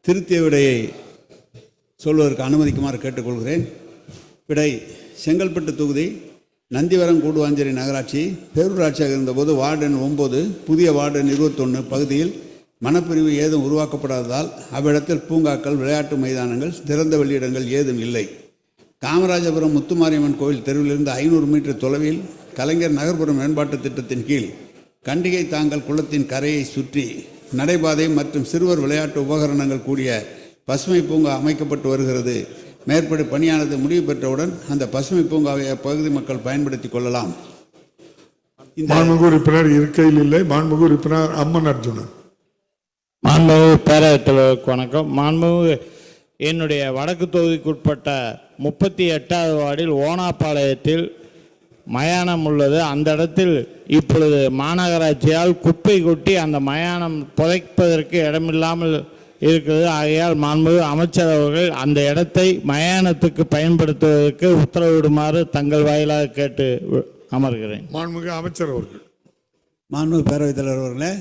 திருத்திய விடையை சொல்வதற்கு அனுமதிக்குமாறு கேட்டுக்கொள்கிறேன். விடை: செங்கல்பட்டு தொகுதி நந்திவரம் கூடுவாஞ்சேரி நகராட்சி பேரூராட்சியாக இருந்தபோது வார்டு எண் 9 புதிய வார்டு எண் 21 பகுதியில் மனப்பிரிவு ஏதும் உருவாக்கப்படாததால் அவ்விடத்தில் பூங்காக்கள், விளையாட்டு மைதானங்கள், திறந்த வெளியிடங்கள் ஏதும் இல்லை. காமராஜபுரம் முத்துமாரியம்மன் கோவில் தெருவிலிருந்து 500 மீட்டர் தொலைவில் கலைஞர் நகர்ப்புற மேம்பாட்டு திட்டத்தின் கீழ் கண்டிகை தாங்கல் குளத்தின் கரையை சுற்றி நடைபாதை மற்றும் சிறுவர் விளையாட்டு உபகரணங்கள் கூடிய பசுமை பூங்கா அமைக்கப்பட்டு வருகிறது. மேற்படி பணியானது முடிவு பெற்றவுடன் அந்த பசுமை பூங்காவை அப்பகுதி மக்கள் பயன்படுத்திக் கொள்ளலாம். மாண்புமிகு உறுப்பினர் இருக்கையில் இல்லை. மாண்புமிகு உறுப்பினர் அம்மன் அர்ஜுனன். மாண்புமிகு பேரவைத் தலைவருக்கு வணக்கம். மாண்புமிகு என்னுடைய வடக்கு தொகுதிக்குட்பட்ட 38வது வார்டில் ஓனாப்பாளையத்தில் மயானம் உள்ளது. அந்த இடத்தில் இப்பொழுது மாநகராட்சியால் குப்பை கொட்டி அந்த மயானம் புதைப்பதற்கு இடமில்லாமல் இருக்கிறது. ஆகையால் மாண்புமிகு அமைச்சர் அவர்கள் அந்த இடத்தை மயானத்துக்கு பயன்படுத்துவதற்கு உத்தரவிடுமாறு தங்கள் வாயிலாக கேட்டு அமர்கிறேன். மாண்புமிகு அமைச்சர் அவர்கள். மாண்புமிகு பேரவைத் தலைவர் அவர்களே,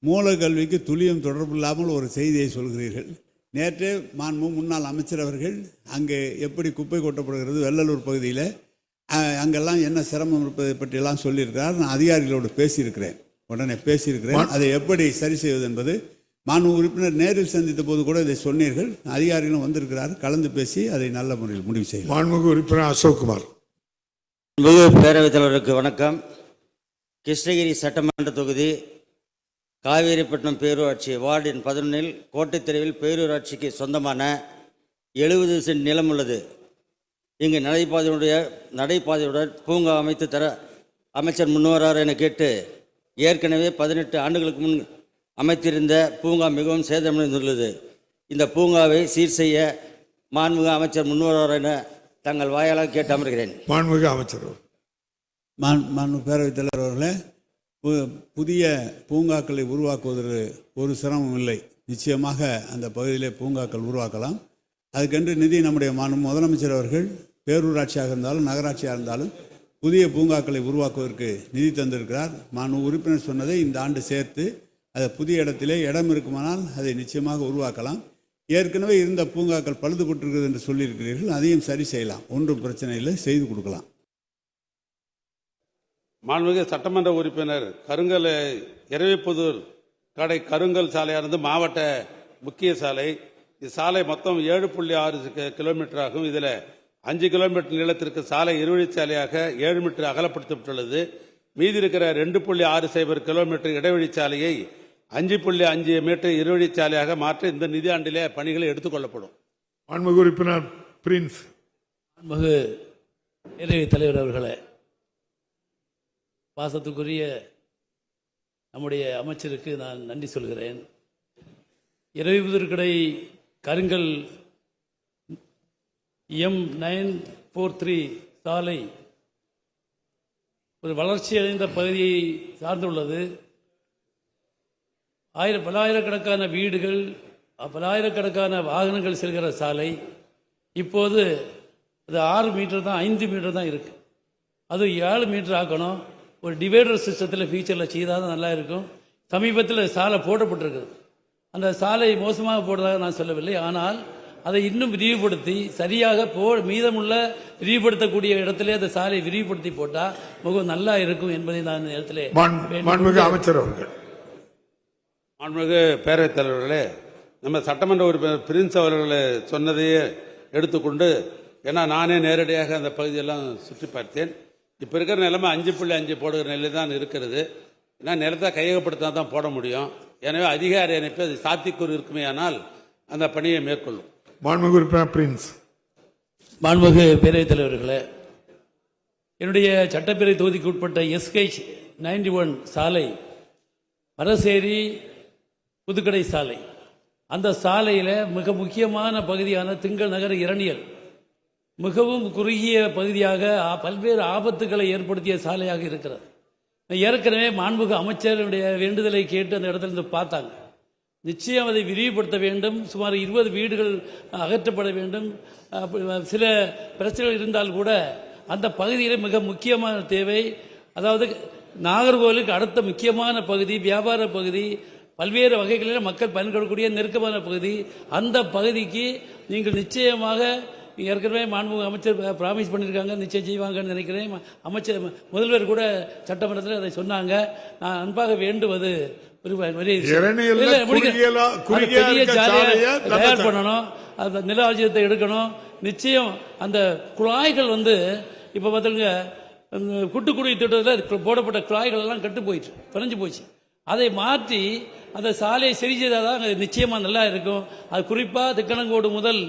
மூலக்கல்விக்கு துளியும் தொடர்பு இல்லாமல் ஒரு செய்தியை சொல்கிறீர்கள். நேற்றே மாண்புமிகு முன்னாள் அமைச்சர் அவர்கள் அங்கே எப்படி குப்பை கொட்டப்படுகிறது வெள்ளலூர் பகுதியில் அங்கெல்லாம் என்ன சிரமம் இருப்பதை பற்றியெல்லாம் சொல்லியிருக்கிறார். நான் அதிகாரிகளோடு பேசியிருக்கிறேன், உடனே பேசியிருக்கிறேன். அதை எப்படி சரி செய்வது என்பது மாண்புமிகு உறுப்பினர் நேரில் சந்தித்த போது கூட இதை சொன்னீர்கள். அதிகாரிகளும் வந்திருக்கிறார், கலந்து பேசி அதை நல்ல முறையில் முடிவு செய்யும். மாண்புமிகு உறுப்பினர் அசோக்குமார். பேரவைத் தலைவருக்கு வணக்கம். கிருஷ்ணகிரி சட்டமன்ற தொகுதி காவேரிப்பட்டினம் பேரூராட்சி வார்டு எண் 11 கோட்டைத்தெருவில் பேரூராட்சிக்கு சொந்தமான 70 சென்ட் நிலம் உள்ளது. இங்கு நடைபாதையுடன் பூங்கா அமைத்து தர அமைச்சர் முன்வரார் என கேட்டு ஏற்கனவே 18 ஆண்டுகளுக்கு முன் அமைத்திருந்த பூங்கா மிகவும் சேதமடைந்துள்ளது. இந்த பூங்காவை சீர் செய்ய மாண்புமிகு அமைச்சர் முன்வரார் என தங்கள் வாயாலாக கேட்டு அமர்கிறேன். மாண்புமிகு அமைச்சர். மாண்புமிகு பேரவைத் தலைவர் அவர்களே, புதிய பூங்காக்களை உருவாக்குவதற்கு ஒரு சிரமம் இல்லை. நிச்சயமாக அந்த பகுதியிலே பூங்காக்கள் உருவாக்கலாம். அதுக்கென்று நிதி நம்முடைய முதலமைச்சர் அவர்கள் பேரூராட்சியாக இருந்தாலும் நகராட்சியாக இருந்தாலும் புதிய பூங்காக்களை உருவாக்குவதற்கு நிதி தந்திருக்கிறார். மாண்புமிகு உறுப்பினர் சொன்னதை இந்த ஆண்டு சேர்த்து அதை புதிய இடத்திலே இடம் இருக்குமானால் அதை நிச்சயமாக உருவாக்கலாம். ஏற்கனவே இருந்த பூங்காக்கள் பழுதுபட்டிருக்கிறது என்று சொல்லியிருக்கிறீர்கள், அதையும் சரி செய்யலாம். ஒன்றும் பிரச்சனை இல்லை, செய்து கொடுக்கலாம். மாண்புமிகு சட்டமன்ற உறுப்பினர் கருங்கல் இரவிப்புதூர் கடை கருங்கல் சாலையானது மாவட்ட முக்கிய சாலை. இச்சாலை மொத்தம் 7.6 கிலோமீட்டர் ஆகும். இதில் 5 கிலோமீட்டர் நீளத்திற்கு சாலை இருவழிச்சாலையாக 7 மீட்டர் அகலப்படுத்தப்பட்டுள்ளது. மீதி இருக்கிற 2.60 கிலோமீட்டர் இடைவெளிச்சாலையை 5.5 மீட்டர் இருவழிச்சாலையாக மாற்ற இந்த நிதியாண்டிலே பணிகளை எடுத்துக்கொள்ளப்படும். மாண்புமிகு உறுப்பினர் பிரின்ஸ். மாண்புமிகு பேரவைத் தலைவர் அவர்களே, பாசத்துக்குரிய நம்முடைய அமைச்சருக்கு நான் நன்றி சொல்கிறேன். இரவிபுதூர்கடை கருங்கல் M943 சாலை ஒரு வளர்ச்சியடைந்த பகுதியை சார்ந்துள்ளது. பல்லாயிரக்கணக்கான வீடுகள், பல்லாயிரக்கணக்கான வாகனங்கள் செல்கிற சாலை. இப்போது அது 6 மீட்டர் தான், 5 மீட்டர் தான் இருக்குது. அது 7 மீட்டர் ஆக்கணும். ஒரு டிவைடர் சிஸ்டத்தில் ஃபியூச்சரில் செய்தால் தான் நல்லா இருக்கும். சமீபத்தில் சாலை போடப்பட்டிருக்குது. அந்த சாலை மோசமாக போடுறதாக நான் சொல்லவில்லை. ஆனால் அதை இன்னும் விரிவுபடுத்தி சரியாக மீதமுள்ள விரிவுபடுத்தக்கூடிய இடத்திலே அந்த சாலையை விரிவுபடுத்தி போட்டால் மிகவும் நல்லா இருக்கும் என்பதை நான் இடத்திலே அமைச்சர் அவர்கள். மாண்புமிகு பேரவைத் தலைவர்களே, நம்ம சட்டமன்ற உறுப்பினர் பிரின்ஸ் அவர்களை சொன்னதையே எடுத்துக்கொண்டு, ஏன்னா நானே நேரடியாக அந்த பகுதியெல்லாம் சுற்றி பார்த்தேன். இப்போ இருக்கிற நிலைமை 5.5 போடுகிற நிலை தான் இருக்கிறது. ஏன்னா நிலத்தை கையகப்படுத்தா தான் போட முடியும். எனவே அதிகாரி அனுப்பி அது சாத்தியக்கூறு இருக்குமே ஆனால் அந்த பணியை மேற்கொள்ளும். மாண்புமிகு உறுப்பினர் பிரின்ஸ். மாண்புமிகு பேரவைத் தலைவர்களே, என்னுடைய சட்டப்பேரவை தொகுதிக்கு உட்பட்ட SH91 சாலை மரசேரி புதுக்கடை சாலை, அந்த சாலையில் மிக முக்கியமான பகுதியான திங்கள் நகர இரணியல் மிகவும் குறுகிய பகுதியாக பல்வேறு ஆபத்துக்களை ஏற்படுத்திய சாலையாக இருக்கிறது. ஏற்கனவே மாண்புமிகு அமைச்சருடைய வேண்டுதலை கேட்டு அந்த இடத்துல இருந்து பார்த்தாங்க. நிச்சயம் அதை விரிவுபடுத்த வேண்டும். சுமார் 20 வீடுகள் அகற்றப்பட வேண்டும். சில பிரச்சனைகள் இருந்தால் கூட அந்த பகுதியில் மிக முக்கியமான தேவை, அதாவது நாகர்கோவிலுக்கு அடுத்த முக்கியமான பகுதி, வியாபார பகுதி, பல்வேறு வகைகளில் மக்கள் பயன்படக்கூடிய நெருக்கமான பகுதி. அந்த பகுதிக்கு நீங்கள் நிச்சயமாக ஏற்கனவே மாண்புமிகு அமைச்சர் ப்ராமிஸ் பண்ணியிருக்காங்க, நிச்சயம் செய்வாங்கன்னு நினைக்கிறேன். அமைச்சர் முதல்வர் கூட சட்டமன்றத்தில் அதை சொன்னாங்க. நான் அன்பாக வேண்டுவது தயார் பண்ணணும், அந்த நில ஆட்சியத்தை எடுக்கணும். நிச்சயம் அந்த குழாய்கள் இப்போ பார்த்துங்க, குட்டுக்குடி திட்டத்தில் போடப்பட்ட குழாய்கள் எல்லாம் கட்டு போயிடுச்சு, தொலைஞ்சு போச்சு. அதை மாற்றி அந்த சாலையை சரி செய்தால் தான் நிச்சயமாக நல்லா இருக்கும். அது குறிப்பாக திக்கணங்கோடு முதல்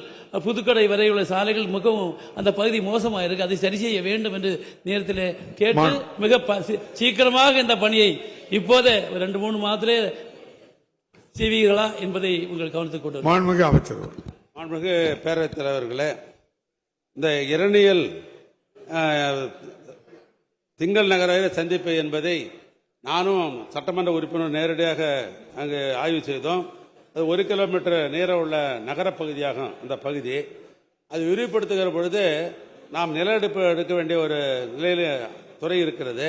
புதுக்கடை வரை உள்ள சாலைகள் மிகவும் அந்த பகுதி மோசமாக இருக்கு. அதை சரி செய்ய வேண்டும் என்று நேரத்தில் கேட்டு மிக சீக்கிரமாக இந்த பணியை இப்போதே 2-3 மாதத்திலே செய்வீர்களா என்பதை உங்கள் கவனத்துக்கு கொண்டு மாண்புமிகு அமைச்சர். மாண்புமிகு பேரவைத் தலைவர்களே, இந்த இரணியல் திங்கள் நகர சந்திப்பு என்பதை நானும் சட்டமன்ற உறுப்பினர் நேரடியாக அங்கு ஆய்வு செய்தோம். அது 1 கிலோமீட்டர் நேரம் உள்ள நகரப்பகுதியாகும் அந்த பகுதி. அது விரிவுபடுத்துகிற பொழுது நாம் நில எடுப்பு எடுக்க வேண்டிய ஒரு நிலையில் துறை இருக்கிறது.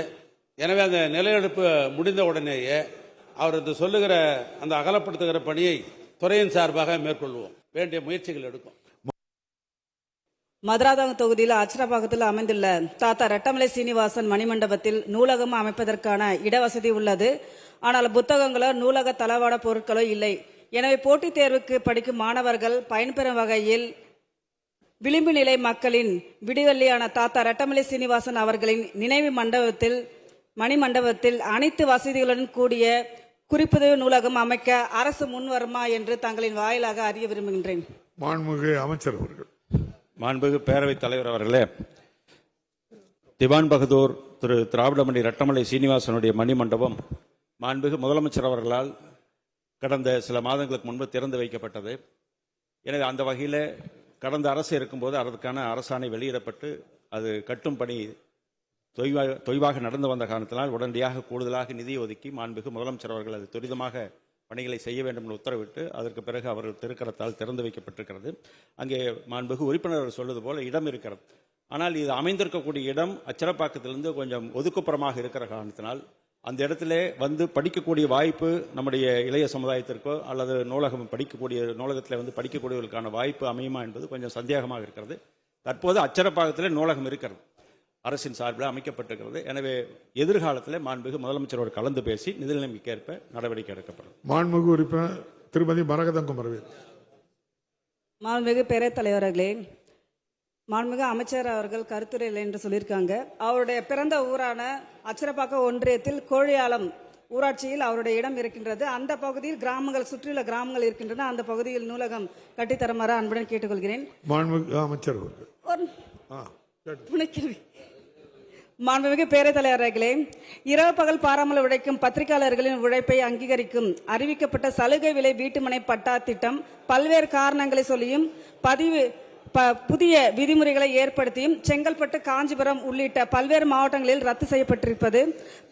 எனவே அந்த நில எடுப்பு முடிந்த உடனேயே அவர் இந்த சொல்லுகிற அந்த அகலப்படுத்துகிற பணியை துறையின் சார்பாக மேற்கொள்வோம், வேண்டிய முயற்சிகள் எடுக்கும். மதுராந்தகம் தொகுதியில் அச்சரப்பாக்கத்தில் அமைந்துள்ள தாத்தா ரெட்டமலை சீனிவாசன் மணிமண்டபத்தில் நூலகம் அமைப்பதற்கான இடவசதி உள்ளது. ஆனால் புத்தகங்களோ நூலக தளவாட பொருட்களோ இல்லை. எனவே போட்டித் தேர்வுக்கு படிக்கும் மாணவர்கள் பயன்பெறும் வகையில் விளிம்பு நிலை மக்களின் விடிவெள்ளியான தாத்தா ரெட்டமலை சீனிவாசன் அவர்களின் நினைவு மணிமண்டபத்தில் அனைத்து வசதிகளுடன் கூடிய குறிப்புதவி நூலகம் அமைக்க அரசு முன்வருமா என்று தங்களின் வாயிலாக அறிய விரும்புகின்றேன். மாண்புமிகு அமைச்சர் அவர்கள். மாண்புமிகு பேரவைத் தலைவர் அவர்களே, திவான் பகதூர் திரு திராவிடமணி ரெட்டமலை சீனிவாசனுடைய மணிமண்டபம் மாண்புமிகு முதலமைச்சர் அவர்களால் கடந்த சில மாதங்களுக்கு முன்பு திறந்து வைக்கப்பட்டது. எனவே அந்த வகையில் கடந்த அரசு இருக்கும்போது அதற்கான அரசாணை வெளியிடப்பட்டு அது கட்டும் பணி தொய்வாக நடந்து வந்த காரணத்தினால் உடனடியாக கூடுதலாக நிதி ஒதுக்கி மாண்புமிகு முதலமைச்சர் அவர்கள் அது துரிதமாக பணிகளை செய்ய வேண்டும் என்று உத்தரவிட்டு அதற்கு பிறகு அவர்கள் திருக்கரத்தால் திறந்து வைக்கப்பட்டிருக்கிறது. அங்கே மாண்புமிகு உறுப்பினர் சொல்வது போல இடம் இருக்கிறது. ஆனால் இது அமைந்திருக்கக்கூடிய இடம் அச்சரப்பாக்கத்திலிருந்து கொஞ்சம் ஒதுக்குப்புறமாக இருக்கிற காரணத்தினால் அந்த இடத்திலே படிக்கக்கூடிய வாய்ப்பு நம்முடைய இளைய சமுதாயத்திற்கோ அல்லது நூலகத்தில் படிக்கக்கூடியவர்களுக்கான வாய்ப்பு அமையுமா என்பது கொஞ்சம் சந்தேகமாக இருக்கிறது. தற்போது அச்சரப்பாக்கத்திலே நூலகம் இருக்கிறது, அரசின் சார்பில் அமைக்கப்பட்டிருக்கிறது. எனவே எதிர்காலத்தில் மாண்புமிகு முதலமைச்சரோடு கலந்து பேசி நிதி நிலைமைக்கேற்ப நடவடிக்கை எடுக்கப்படும். மாண்புமிகு உறுப்பினர் திருமதி மரகதம் குமரவேல். மாண்புமிகு பேரவைத் தலைவர்களே, மாண்புமிகு அமைச்சர் அவர்கள் கருத்துரையில் என்று சொல்லியிருக்காங்க. அவருடைய பிறந்த ஊரான அச்சரப்பாக்கம் ஒன்றியத்தில் கோழியாலம் ஊராட்சியில் அவருடைய இடம் இருக்கின்றது. அந்த பகுதியில் கிராமங்கள், சுற்றியுள்ள கிராமங்கள் இருக்கின்றன. அந்த பகுதியில் நூலகம் கட்டித்தருமாறு அன்புடன் கேட்டுக்கொள்கிறேன். மாண்புமிகு அமைச்சர் அவர்கள். மாண்புமிகு பேரவைத் தலைவர்களே, இரவு பகல் பாராமல் உழைக்கும் பத்திரிகையாளர்களின் உழைப்பை அங்கீகரிக்கும் அறிவிக்கப்பட்ட சலுகை விலை வீட்டுமனை பட்டா திட்டம் பல்வேறு காரணங்களை சொல்லியும் புதிய விதிமுறைகளை ஏற்படுத்தியும் செங்கல்பட்டு, காஞ்சிபுரம் உள்ளிட்ட பல்வேறு மாவட்டங்களில் ரத்து செய்யப்பட்டிருப்பது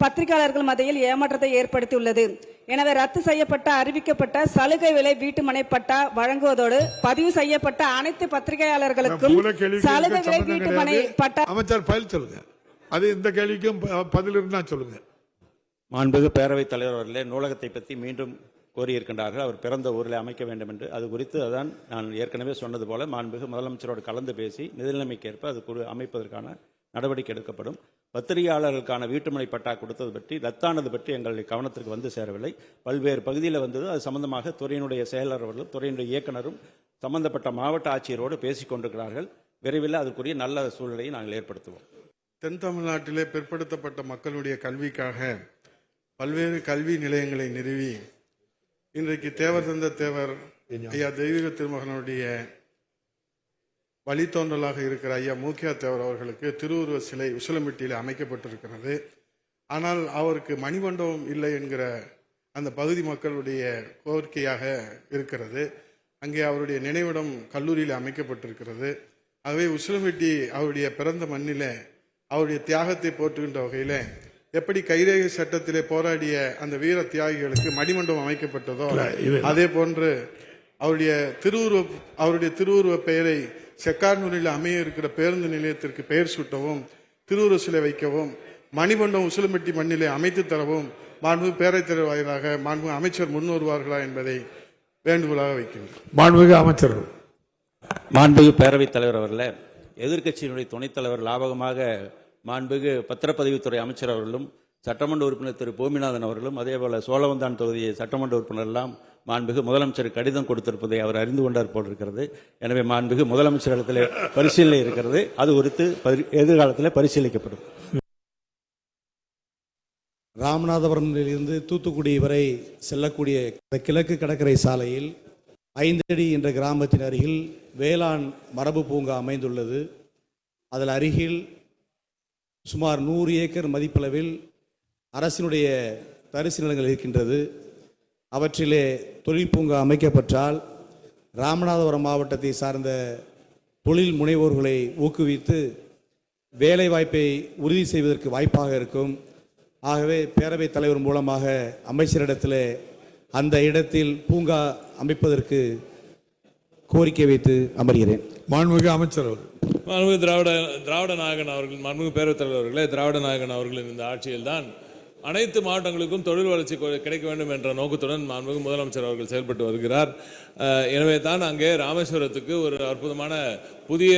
பத்திரிகையாளர்கள் மத்தியில் ஏமாற்றத்தை ஏற்படுத்தியுள்ளது. எனவே ரத்து செய்யப்பட்ட அறிவிக்கப்பட்ட சலுகை விலை வீட்டுமனை பட்டா வழங்குவதோடு பதிவு செய்யப்பட்ட அனைத்து பத்திரிகையாளர்களுக்கும் சலுகை விலை வீட்டுமனை பட்டா. அமைச்சர் பதில் சொல்லுங்க. அது இந்த கேள்விக்கும் பதில் இருந்தா சொல்லுங்க. மாண்புமிகு பேரவைத் தலைவர் அவர்களே, நூலகத்தை பற்றி மீண்டும் கோரியிருக்கின்றார்கள். அவர் பிறந்த ஊரில் அமைக்க வேண்டும் என்று. அது குறித்து அதான் நான் ஏற்கனவே சொன்னது போல மாண்புமிகு முதலமைச்சரோடு கலந்து பேசி நிதி நிலைமைக்கேற்ப அது அமைப்பதற்கான நடவடிக்கை எடுக்கப்படும். பத்திரிகையாளர்களுக்கான வீட்டுமனை பட்டா கொடுத்தது பற்றி ரத்தானது பற்றி எங்களுடைய கவனத்திற்கு வந்து சேரவில்லை. பல்வேறு பகுதியில் வந்தது. அது சம்பந்தமாக துறையினுடைய செயலர் அவர்களும் துறையினுடைய இயக்குனரும் சம்பந்தப்பட்ட மாவட்ட ஆட்சியரோடு பேசிக் கொண்டிருக்கிறார்கள். விரைவில் அதற்குரிய நல்ல சூழ்நிலையை நாங்கள் ஏற்படுத்துவோம். தென் தமிழ்நாட்டிலே பிற்படுத்தப்பட்ட மக்களுடைய கல்விக்காக பல்வேறு கல்வி நிலையங்களை நிறுவி இன்றைக்கு தேவர் தந்த தேவர் ஐயா தெய்வீக திருமகனுடைய வழித்தோன்றலாக இருக்கிற ஐயா மூக்கியா தேவர் அவர்களுக்கு திருவுருவ சிலை உசிலம்பட்டியில் அமைக்கப்பட்டிருக்கிறது. ஆனால் அவருக்கு மணிமண்டபம் இல்லை என்கிற அந்த பகுதி மக்களுடைய கோரிக்கையாக இருக்கிறது. அங்கே அவருடைய நினைவிடம் கல்லூரியில் அமைக்கப்பட்டிருக்கிறது. ஆகவே உசிலம்பட்டி அவருடைய பிறந்த மண்ணில் அவருடைய தியாகத்தை போற்றுகின்ற வகையில் எப்படி கைரேகை சட்டத்திலே போராடிய அந்த வீர தியாகிகளுக்கு மணிமண்டபம் அமைக்கப்பட்டதோ அதே போன்று அவருடைய திருவுருவ பெயரை செக்கார்னூரில் அமைய இருக்கிற பேருந்து நிலையத்திற்கு பெயர் சூட்டவும், திருவுருவ சிலை வைக்கவும், மணிமண்டபம் உசிலம்பட்டி மண்ணிலே அமைத்து தரவும் மாண்புமிகு பேரவைத் தலைவர் வாயிலாக மாண்புமிகு அமைச்சர் முன் வருவார்களா என்பதை வேண்டுகோளாக வைக்கின்றேன். மாண்புமிகு அமைச்சர். மாண்புமிகு பேரவைத் தலைவர் அவர்களே, எதிர்க்கட்சியினுடைய துணைத் தலைவர் லாபகமாக மாண்புமிகு பத்திரப்பதிவுத்துறை அமைச்சர் அவர்களும் சட்டமன்ற உறுப்பினர் திரு பூமிநாதன் அவர்களும் அதேபோல சோழவந்தான் தொகுதி சட்டமன்ற உறுப்பினர் எல்லாம் மாண்புமிகு முதலமைச்சர் கடிதம் கொடுத்திருப்பதை அவர் அறிந்து கொண்டார் போல் இருக்கிறது. எனவே மாண்புமிகு முதலமைச்சரிடத்தில் பரிசீலனை இருக்கிறது. அது குறித்து எதிர்காலத்தில் பரிசீலிக்கப்படும். ராமநாதபுரத்திலிருந்து தூத்துக்குடி வரை செல்லக்கூடிய கிழக்கு கடற்கரை சாலையில் 5 அடி என்ற கிராமத்தின் அருகில் வேளாண் மரபு பூங்கா அமைந்துள்ளது. அதில் அருகில் சுமார் 100 ஏக்கர் மதிப்பளவில் அரசினுடைய தரிசு நிலங்கள் இருக்கின்றது. அவற்றிலே தொழில் பூங்கா அமைக்கப்பட்டால் ராமநாதபுரம் மாவட்டத்தை சார்ந்த தொழில் முனைவோர்களை ஊக்குவித்து வேலை வாய்ப்பை உறுதி செய்வதற்கு வாய்ப்பாக இருக்கும். ஆகவே பேரவைத் தலைவர் மூலமாக அமைச்சரிடத்தில் அந்த இடத்தில் பூங்கா அமைப்பதற்கு கோரிக்கை வைத்து அமர்கிறேன். மாண்புமிகு அமைச்சர் அவர்கள். மாண்புமிகு திராவிட நாயகன் அவர்கள், மாண்புமிகு பேரவைத் தலைவர் அவர்களே, திராவிட நாயகன் அவர்களின் இந்த ஆட்சியில்தான் அனைத்து மாவட்டங்களுக்கும் தொழில் வளர்ச்சி கிடைக்க வேண்டும் என்ற நோக்கத்துடன் மாண்புமிகு முதலமைச்சர் அவர்கள் செயல்பட்டு வருகிறார். எனவே தான் அங்கே ராமேஸ்வரத்துக்கு ஒரு அற்புதமான புதிய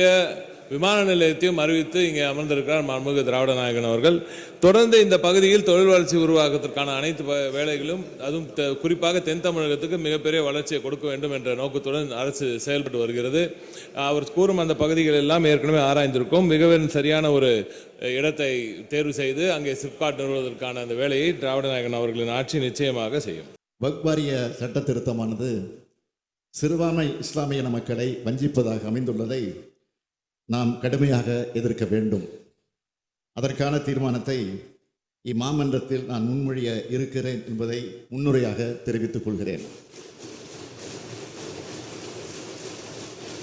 விமான நிலையத்தையும் அறிவித்து இங்கே அமர்ந்திருக்கிறார் மாண்புமிகு திராவிட நாயகன் அவர்கள். தொடர்ந்து இந்த பகுதியில் தொழில் வளர்ச்சி உருவாக்கத்திற்கான அனைத்து வேலைகளும், அதுவும் குறிப்பாக தென் தமிழகத்துக்கு மிகப்பெரிய வளர்ச்சியை கொடுக்க வேண்டும் என்ற நோக்கத்துடன் அரசு செயல்பட்டு வருகிறது. அவர் கூறும் அந்த பகுதிகள் எல்லாம் ஏற்கனவே ஆராய்ந்திருக்கும். மிகவும் சரியான ஒரு இடத்தை தேர்வு செய்து அங்கே சிப்காட் நிறுவுவதற்கான அந்த வேலையை திராவிட நாயகன் அவர்களின் ஆட்சி நிச்சயமாக செய்யும். வக்ஃப் வாரிய சட்ட திருத்தமானது சிறுபான்மை இஸ்லாமிய மக்களை வஞ்சிப்பதாக அமைந்துள்ளதை நாம் கடுமையாக எதிர்க்க வேண்டும். அதற்கான தீர்மானத்தை இம்மாமன்றத்தில் நான் முன்மொழிய இருக்கிறேன் என்பதை முன்னுரையாக தெரிவித்துக் கொள்கிறேன்.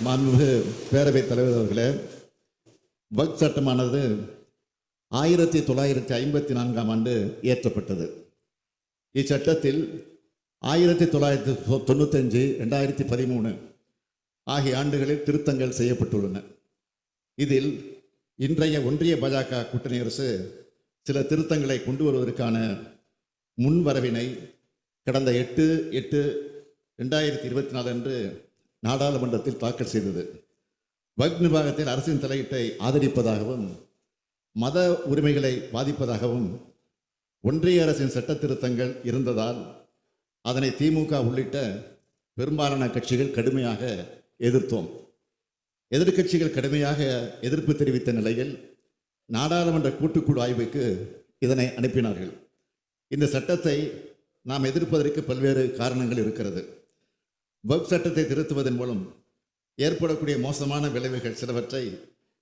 மாண்புமிகு பேரவைத் தலைவர் அவர்களே, வக்ஃப் சட்டமானது 1954ஆம் ஆண்டு இயற்றப்பட்டது. இச்சட்டத்தில் 1995, 2013 ஆகிய ஆண்டுகளில் திருத்தங்கள் செய்யப்பட்டுள்ளன. இதில் இன்றைய ஒன்றிய பாஜக கூட்டணி அரசு சில திருத்தங்களை கொண்டு வருவதற்கான முன்வரவினை கடந்த 8/8/2024 அன்று நாடாளுமன்றத்தில் தாக்கல் செய்தது. வக்ஃப் நிர்வாகத்தில் அரசின் தலையீட்டை ஆதரிப்பதாகவும் மத உரிமைகளை பாதிப்பதாகவும் ஒன்றிய அரசின் சட்ட திருத்தங்கள் இருந்ததால் அதனை திமுக உள்ளிட்ட பெரும்பாலான கட்சிகள் கடுமையாக எதிர்த்தோம். எதிர்க்கட்சிகள் கடுமையாக எதிர்ப்பு தெரிவித்த நிலையில் நாடாளுமன்ற கூட்டுக்குழு ஆய்வுக்கு இதனை அனுப்பினார்கள். இந்த சட்டத்தை நாம் எதிர்ப்பதற்கு பல்வேறு காரணங்கள் இருக்கிறது. வக்ஃப் சட்டத்தை திருத்துவதன் மூலம் ஏற்படக்கூடிய மோசமான விளைவுகள் சிலவற்றை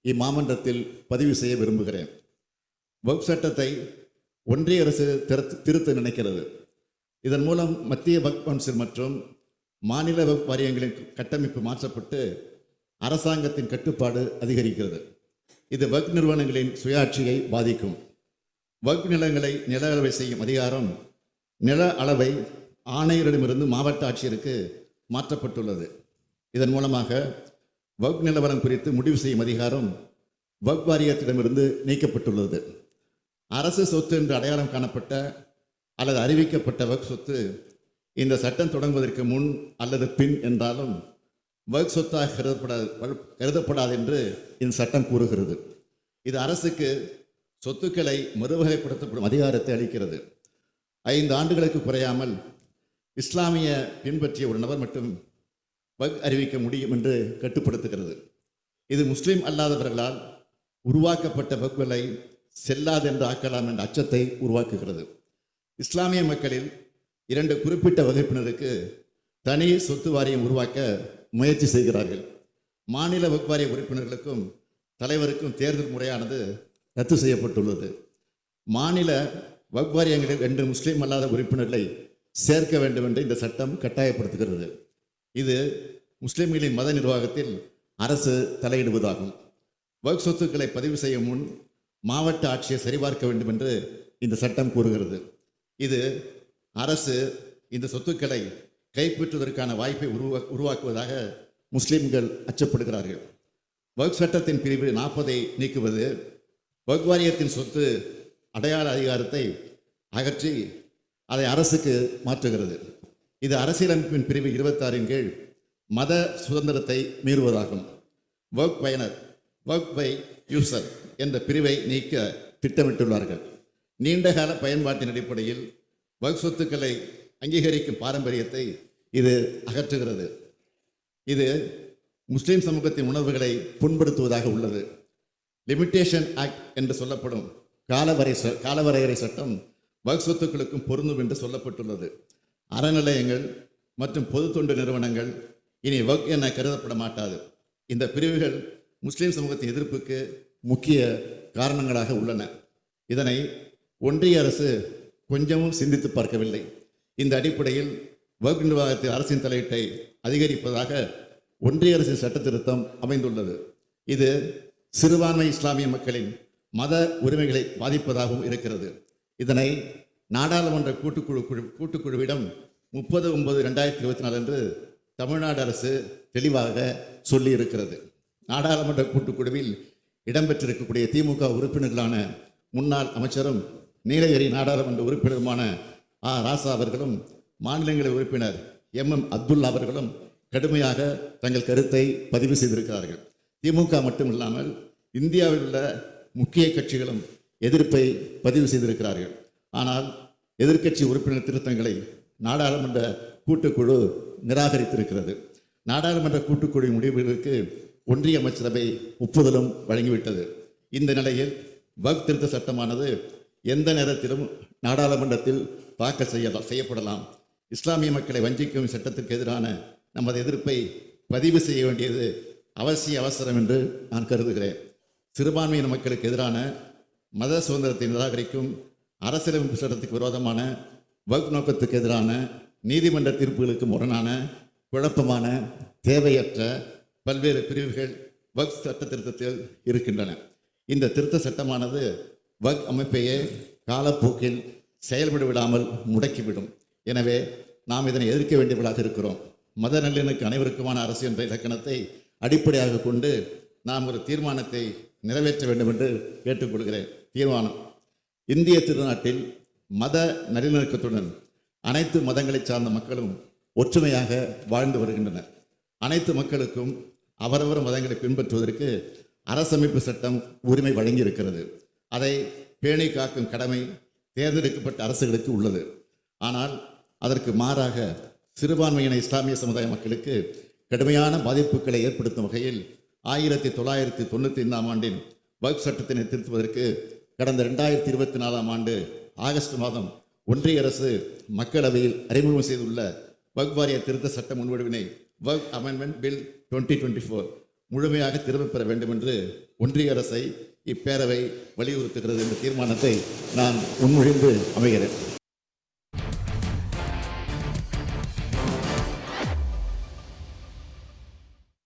இம்மாமன்றத்தில் பதிவு செய்ய விரும்புகிறேன். வக்ஃப் சட்டத்தை ஒன்றிய அரசு திருத்த நினைக்கிறது. இதன் மூலம் மத்திய வக்ஃப் கவுன்சில் மற்றும் மாநில வக்ஃப் வாரியங்களின் கட்டமைப்பு மாற்றப்பட்டு அரசாங்கத்தின் கட்டுப்பாடு அதிகரிக்கிறது. இது வக்ஃப் நிறுவனங்களின் சுயாட்சியை பாதிக்கும். வக்ஃப் நிலங்களை நில அளவை செய்யும் அதிகாரம் நில அளவை ஆணையரிடமிருந்து மாவட்ட ஆட்சியருக்கு மாற்றப்பட்டுள்ளது. இதன் மூலமாக வக்ஃப் நிலவரம் குறித்து முடிவு செய்யும் அதிகாரம் வக்ஃப் வாரியத்திடமிருந்து நீக்கப்பட்டுள்ளது. அரசு சொத்து என்று அடையாளம் காணப்பட்ட அல்லது அறிவிக்கப்பட்ட வக்ஃப் சொத்து இந்த சட்டம் தொடங்குவதற்கு முன் அல்லது பின் என்றாலும் வக்ஃப் சொத்தாக கருதப்படாது என்று இந்த சட்டம் கூறுகிறது. இது அரசுக்கு சொத்துக்களை மறுவகைப்படுத்தப்படும் அதிகாரத்தை அளிக்கிறது. 5 ஆண்டுகளுக்கு குறையாமல் இஸ்லாமிய பின்பற்றிய ஒரு நபர் மட்டும் வக்ஃப் அறிவிக்க முடியும் என்று கட்டுப்படுத்துகிறது. இது முஸ்லீம் அல்லாதவர்களால் உருவாக்கப்பட்ட வக்ஃப்களை செல்லாது என்று ஆக்கலாம் என்ற அச்சத்தை உருவாக்குகிறது. இஸ்லாமிய மக்களில் 2 குறிப்பிட்ட வகுப்பினருக்கு தனி சொத்து வாரியம் உருவாக்க முயற்சி செய்கிறார்கள். மாநில வக்ஃப் வாரிய உறுப்பினர்களுக்கும் தலைவருக்கும் தேர்தல் முறையானது ரத்து செய்யப்பட்டுள்ளது. மாநில வக்ஃப் வாரியங்களில் 2 முஸ்லீம் அல்லாத உறுப்பினர்களை சேர்க்க வேண்டும் என்று இந்த சட்டம் கட்டாயப்படுத்துகிறது. இது முஸ்லிம்களின் மத நிர்வாகத்தில் அரசு தலையிடுவதாகும். வக்ஃப் சொத்துக்களை பதிவு செய்யும் முன் மாவட்ட ஆட்சியை சரிபார்க்க வேண்டும் என்று இந்த சட்டம் கூறுகிறது. இது அரசு இந்த சொத்துக்களை கைப்பற்றுவதற்கான வாய்ப்பை உருவாக்குவதாக முஸ்லிம்கள் அச்சப்படுகிறார்கள். வக்ஃப் சட்டத்தின் பிரிவு 40 நீக்குவது வக்ஃப் வாரியத்தின் சொத்து அடையாள அதிகாரத்தை அகற்றி அதை அரசுக்கு மாற்றுகிறது. இது அரசியலமைப்பின் பிரிவு 26 கீழ் மத சுதந்திரத்தை மீறுவதாகும். ஒர்க் பயனர் ஒர்க் பை யூசர் என்ற பிரிவை நீக்க திட்டமிட்டுள்ளார்கள். நீண்டகால பயன்பாட்டின் அடிப்படையில் ஒர்க் சொத்துக்களை அங்கீகரிக்கும் பாரம்பரியத்தை இது அகற்றுகிறது. இது முஸ்லிம் சமூகத்தின் உணர்வுகளை புண்படுத்துவதாக உள்ளது. லிமிட்டேஷன் ஆக்ட் என்று சொல்லப்படும் காலவரையறை சட்டம் ஒர்க் சொத்துக்களுக்கும் பொருந்தும் என்று சொல்லப்பட்டுள்ளது. அறநிலையங்கள் மற்றும் பொது தொண்டு நிறுவனங்கள் இனி ஒர்க் என கருதப்பட மாட்டாது. இந்த பிரிவுகள் முஸ்லிம் சமூகத்தின் எதிர்ப்புக்கு முக்கிய காரணங்களாக உள்ளன. இதனை ஒன்றிய அரசு கொஞ்சமும் சிந்தித்து பார்க்கவில்லை. இந்த அடிப்படையில் ஒர்க் நிர்வாகத்தில் அரசின் தலையீட்டை அதிகரிப்பதாக ஒன்றிய அரசின் சட்ட திருத்தம் அமைந்துள்ளது. இது சிறுபான்மை இஸ்லாமிய மக்களின் மத உரிமைகளை பாதிப்பதாகவும் இருக்கிறது. இதனை நாடாளுமன்ற கூட்டுக்குழுவிடம் 30/9/2024 அன்று தமிழ்நாடு அரசு தெளிவாக சொல்லியிருக்கிறது. நாடாளுமன்ற கூட்டுக்குழுவில் இடம்பெற்றிருக்கக்கூடிய திமுக உறுப்பினர்களான முன்னாள் அமைச்சரும் நீலகிரி நாடாளுமன்ற உறுப்பினருமான ராசா அவர்களும் மாநிலங்களவை உறுப்பினர் அப்துல்லா அவர்களும் கடுமையாக தங்கள் கருத்தை பதிவு செய்திருக்கிறார்கள். திமுக மட்டுமில்லாமல் இந்தியாவில் உள்ள முக்கிய கட்சிகளும் எதிர்ப்பை பதிவு செய்திருக்கிறார்கள். ஆனால் எதிர்க்கட்சி உறுப்பினர் திருத்தங்களை நாடாளுமன்ற கூட்டுக்குழு நிராகரித்திருக்கிறது. நாடாளுமன்ற கூட்டுக்குழு முடிவுகளுக்கு ஒன்றிய அமைச்சரவை ஒப்புதலும் வழங்கிவிட்டது. இந்த நிலையில் வக்ஃப் திருத்த சட்டமானது எந்த நேரத்திலும் நாடாளுமன்றத்தில் தாக்கல் செய்யப்படலாம். இஸ்லாமிய மக்களை வஞ்சிக்கும் சட்டத்திற்கு எதிரான நமது எதிர்ப்பை பதிவு செய்ய வேண்டியது அவசியம் என்று நான் கருதுகிறேன். சிறுபான்மையின மக்களுக்கு எதிரான மத சுதந்திரத்தை நிராகரிக்கும் அரசியலமைப்பு சட்டத்துக்கு விரோதமான வக்ஃப் நோக்கத்துக்கு எதிரான நீதிமன்ற தீர்ப்புகளுக்கு முரணான குழப்பமான தேவையற்ற பல்வேறு பிரிவுகள் வக்ஃப் சட்ட திருத்தத்தில் இருக்கின்றன. இந்த திருத்த சட்டமானது வக்ஃப் அமைப்பையே காலப்போக்கில் செயல்பட விடாமல் முடக்கிவிடும். எனவே நாம் இதனை எதிர்க்க வேண்டியவர்களாக இருக்கிறோம். மத நல்லிணக்கு அனைவருக்குமான அரசு என்ற இலக்கணத்தை அடிப்படையாக கொண்டு நாம் ஒரு தீர்மானத்தை நிறைவேற்ற வேண்டும் என்று கேட்டுக்கொள்கிறேன். தீர்மானம்: இந்திய திருநாட்டில் மத நல்லிணக்கத்துடன் அனைத்து மதங்களை சார்ந்த மக்களும் ஒற்றுமையாக வாழ்ந்து வருகின்றனர். அனைத்து மக்களுக்கும் அவரவர் மதங்களை பின்பற்றுவதற்கு அரசமைப்பு சட்டம் உரிமை வழங்கியிருக்கிறது. அதை பேணி காக்கும் கடமை தேர்ந்தெடுக்கப்பட்ட அரசுகளுக்கு உள்ளது. ஆனால் அதற்கு மாறாக சிறுபான்மையின இஸ்லாமிய சமுதாய மக்களுக்கு கடுமையான பாதிப்புகளை ஏற்படுத்தும் வகையில் 1995 ஆண்டின் வக்ஃப் சட்டத்தினை திருத்துவதற்கு கடந்த 2024 ஆண்டு ஆகஸ்ட் மாதம் ஒன்றிய அரசு மக்களவையில் அறிமுகம் செய்துள்ள வக்ஃப் வாரிய திருத்த சட்ட முன்வடிவினை வக்ஃப் அமெண்ட்மெண்ட் பில் 2024 முழுமையாக திரும்பப் பெற வேண்டும் என்று ஒன்றிய அரசை இப்பேரவை வலியுறுத்துகிறது என்ற தீர்மானத்தை நான் முன்மொழிந்து அமைகிறேன்.